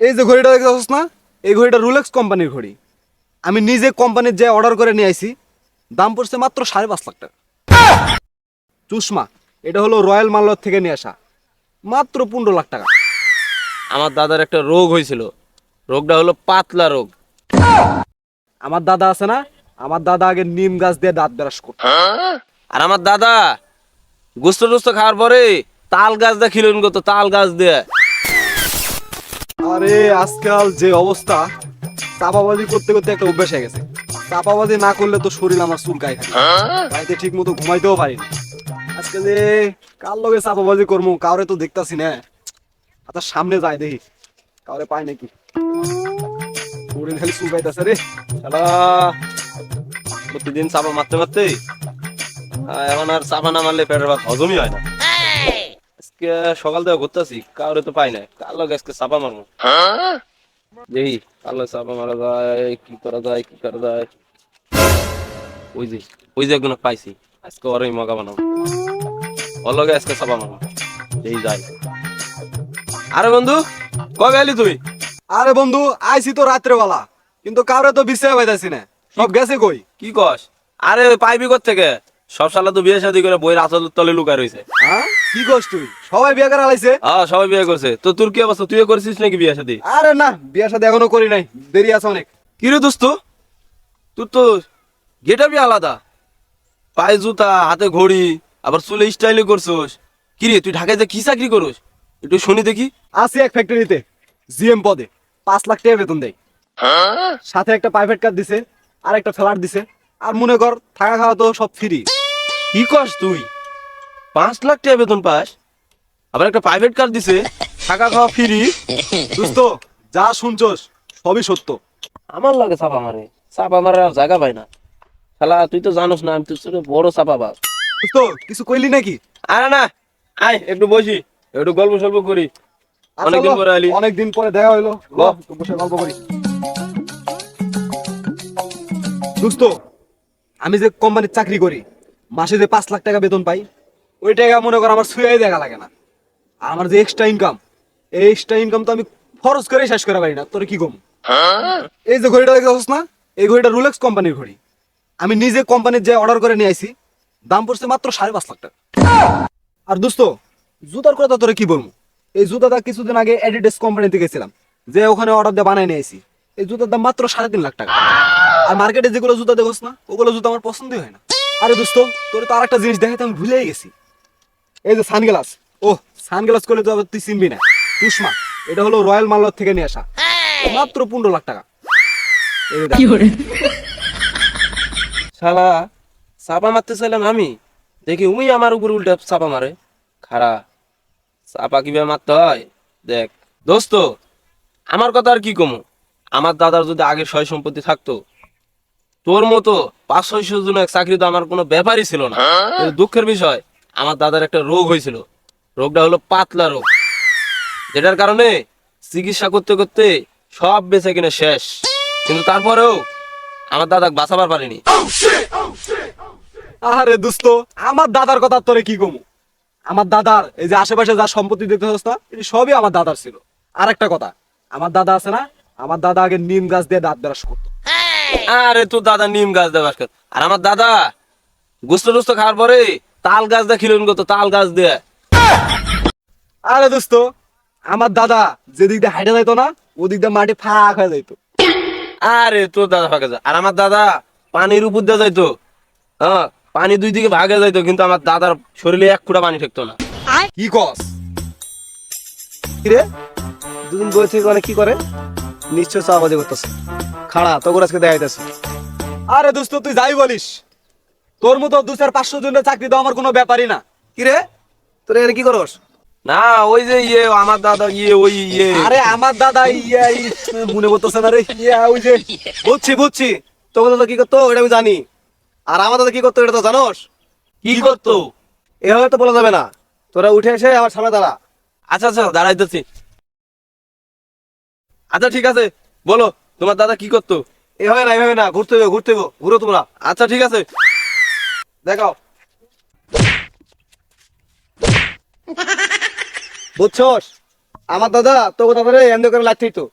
এই যে ঘড়িটা দেখতেছস না, এই ঘড়িটা রোলেক্স কোম্পানির ঘড়ি। আমি নিজে কোম্পানির যে অর্ডার করে নিয়ে আইছি, দাম পড়ছে মাত্র 5.5 লাখ টাকা। চুষমা, এটা হলো রয়্যাল মাল্লার থেকে নিয়ে আসা, মাত্র 15 লাখ টাকা। আমার দাদার একটা রোগ হয়েছিল, রোগটা হলো পাতলা রোগ। আমার দাদা আছে না, আমার দাদা আগে নিম গাছ দিয়ে দাঁত ব্রাশ করত। আর আমার দাদা গুস্ত টুস্ত খাওয়ার পরে তাল গাছ দিয়ে খিলুন করতো, তাল গাছ দিয়ে। আরে আজকাল যে অবস্থা, চাপাবাজি করতে করতে একটা অভ্যাস হয়ে গেছে। চাপাবাজি না করলে তো শরীর আমার চুলকায় থাকে, বাড়িতে ঠিক মতো ঘুমাইতেও পারি না। আজকে যে কার লগে চাপাবাজি করবো, কাউরে তো দেখতাছি না। আচ্ছা সামনে যাই দেখি, কাউরে পাই নাকি। শরীর খালি চুলকাইতেছে রে। শালা প্রতিদিন চাপা মারতে মারতে এখন আর চাপা না মারলে পেটের ভাত হজমই হয় না। আজকে সকাল থেকে ঘুরতেছি, কাউরে তো পাই না। কার লগে আজকে চাপা মারবো, দেখি কার লগে চাপা মারা যায়, কি করা যায়, কি করা যায়। ওই যে একজন পাইছি, আজকে ওরই মগা বানাবো, ওর লগে আজকে চাপা মারবো, এই যাই। আরে বন্ধু, কবে এলি তুই? আরে বন্ধু, আইছি তো রাত্রে বেলা, কিন্তু কাউরে তো বিশ্রাম পাইতাছি না, সব গেছে কই। কি কস? আরে পাইবি থেকে সব শালা তো বিয়ে শাদী করে বইয়ের আচল তলে লুকায় রয়েছে। হ্যাঁ কি কস তুই? সবাই বিয়ে করে আলাইছে? হ্যাঁ, সবাই বিয়ে করছে। তো তোর কি অবস্থা, তুইও করেছিস নাকি বিয়ে শাদী? আরে না, বিয়ের সাথে এখনো করি নাই, দেরি আছে অনেক। কি রে দোস্ত, তোর তো গেটআপই আলাদা, পায়ে জুতা, হাতে ঘড়ি, আবার চুলে স্টাইলে করছোস। কি রে, তুই ঢাকায় যে কি চাকরি করোস, একটু শুনি দেখি। আছি এক ফ্যাক্টরিতে, জিএম পদে, 5 লাখ টাকা বেতন দেয়। সাথে একটা প্রাইভেট কার দিছে, আর একটা ফ্ল্যাট দিছে, আর মনে কর থাকা খাওয়া তো সব ফ্রি। কি কস তুই? 5 লাখ টাকা বেতন পাস, আবার একটা প্রাইভেট কার দিছে, থাকা খাওয়া ফ্রি। দোস্ত, যা শুনছস সবই সত্য। আমার লাগে চাপা মারে, চাপা মারার আর জায়গা পাই না। শালা তুই তো জানোস না, আমি তো ছোট বড় চাপা বাস। দোস্ত, কিছু কইলি নাকি? আরে না, আয় একটু বসি, একটু গল্প সল্প করি। অনেকদিন পরে আলি। অনেকদিন পরে দেখা হইলো, ল একটু বসে গল্প করি। দোস্ত, আমি যে কোম্পানির চাকরি করি, মাসে যে 5 লাখ টাকা বেতন পাই, ওই টাকা মনে কর আমার ছুঁয়াই দেখা লাগে না। আর আমার যে এক্সট্রা ইনকাম, এই এক্সট্রা ইনকাম তো আমি খরচ করে শেষ করে পারি না। তোর কি কম? এই যে ঘড়িটা দেখতেছস না, এই ঘড়িটা রোলেক্স কোম্পানির ঘড়ি। আমি নিজে কোম্পানির যে অর্ডার করে নিয়ে আইছি, দাম পড়ছে মাত্র 5.5 লাখ টাকা। আর দোস্ত, জুতার কথা তোরে কি বলবো, এই জুতাটা কিছুদিন আগে অ্যাডিডাস কোম্পানিতে গেছিলাম, যে ওখানে অর্ডার দিয়ে বানাই নিয়ে আইছি। এই জুতার দাম মাত্র 3.5 লাখ টাকা। আর মার্কেটে যেগুলো জুতা দেখোস না, ওগুলো জুতা আমার পছন্দই হয় না। আরে দোস্ত, তোর তো আরেকটা জিনিস দেখাতে আমি ভুলেই গেছি। এই যে সানগ্লাস, ও সানগ্লাস করলে তো আবার তুই চিনবি না, চুষমা। এটা হলো রয়্যাল মাল্লার থেকে নিয়ে আসা, মাত্র 15 লাখ টাকা। এই যে দেখ। শালা চাপা মারতে চাইলাম আমি, দেখি উই আমার উপর উল্টা চাপা মারে। খাড়া, চাপা কিভাবে মারতে হয় দেখ। দোস্ত, আমার কথা আর কি কমু, আমার দাদার যদি আগের সয় সম্পত্তি থাকতো, তোর মতো 500-600 জন এক চাকরি তো আমার কোনো ব্যাপারই ছিল না। কিন্তু দুঃখের বিষয়, আমার দাদার একটা রোগ হয়েছিল, রোগটা হলো পাতলা রোগ, যেটার কারণে চিকিৎসা করতে করতে সব বেঁচে কিনে শেষ। কিন্তু তারপরেও আমার দাদা বাঁচাবার পারেনি। আরে দোস্ত, আমার দাদার কথা তোরে কি কমু। আমার দাদার এই যে আশেপাশে যা সম্পত্তি দেখতে পাচ্ছ না, এটা সবই আমার দাদার ছিল। আর একটা কথা, আমার দাদা আছে না, আমার দাদা আগে নিম গাছ দিয়ে দাঁত ব্রাশ করতো। আরে তোর দাদা নিম গাছ দিয়ে বাস করে, আর আমার দাদা গুস্ত টুস্ত খাওয়ার পরে তাল গাছ দিয়ে খিলুন করতো, তাল গাছ দিয়ে। আরে দোস্ত, আমার দাদা যেদিক দিয়ে হাইটে যাইতো না, ওদিক দিয়ে মাটি ফাঁক হয়ে যাইতো। আরে তোর দাদা ফাঁকা যায়, আর আমার দাদা পানির উপর দিয়ে যাইতো। হ্যাঁ, পানি দুই দিকে ভাগে যাইতো, কিন্তু আমার দাদার শরীরে এক ফুটা পানি ঠেকতো না। কি কস? কিরে, দুদিন বই থেকে অনেক কি করে? নিশ্চয় চাপাবাজি করতেছে। খাড়া তোর আজকে দেখা যাইতেছে। আরে দোস্ত, তুই যাই বলিস, তোর মতো 200-500 জনের চাকরি তো আমার কোনো ব্যাপারই না। কিরে, তোর এখানে কি করস? না, ওই যে আমার দাদা ওই আরে আমার দাদা মনে করতেছে না রে, ওই যে বুঝছি বুঝছি, তোর দাদা কি করতো এটা আমি জানি। আর আমার দাদা কি করতো এটা তো জানোস? কি করতো? এভাবে তো বলা যাবে না। তোরা উঠে এসে আমার সামনে দাঁড়া। আচ্ছা আচ্ছা, দাঁড়াইতেছি। আচ্ছা ঠিক আছে, বলো তোমার দাদা কি করতো? এভাবে না, ঘুরতে হইব, ঘুরো তোমরা। আচ্ছা ঠিক আছে, দেখাও। বুঝছস, আমার দাদা তোকে তারপরে এমনি করে লাগতেই তো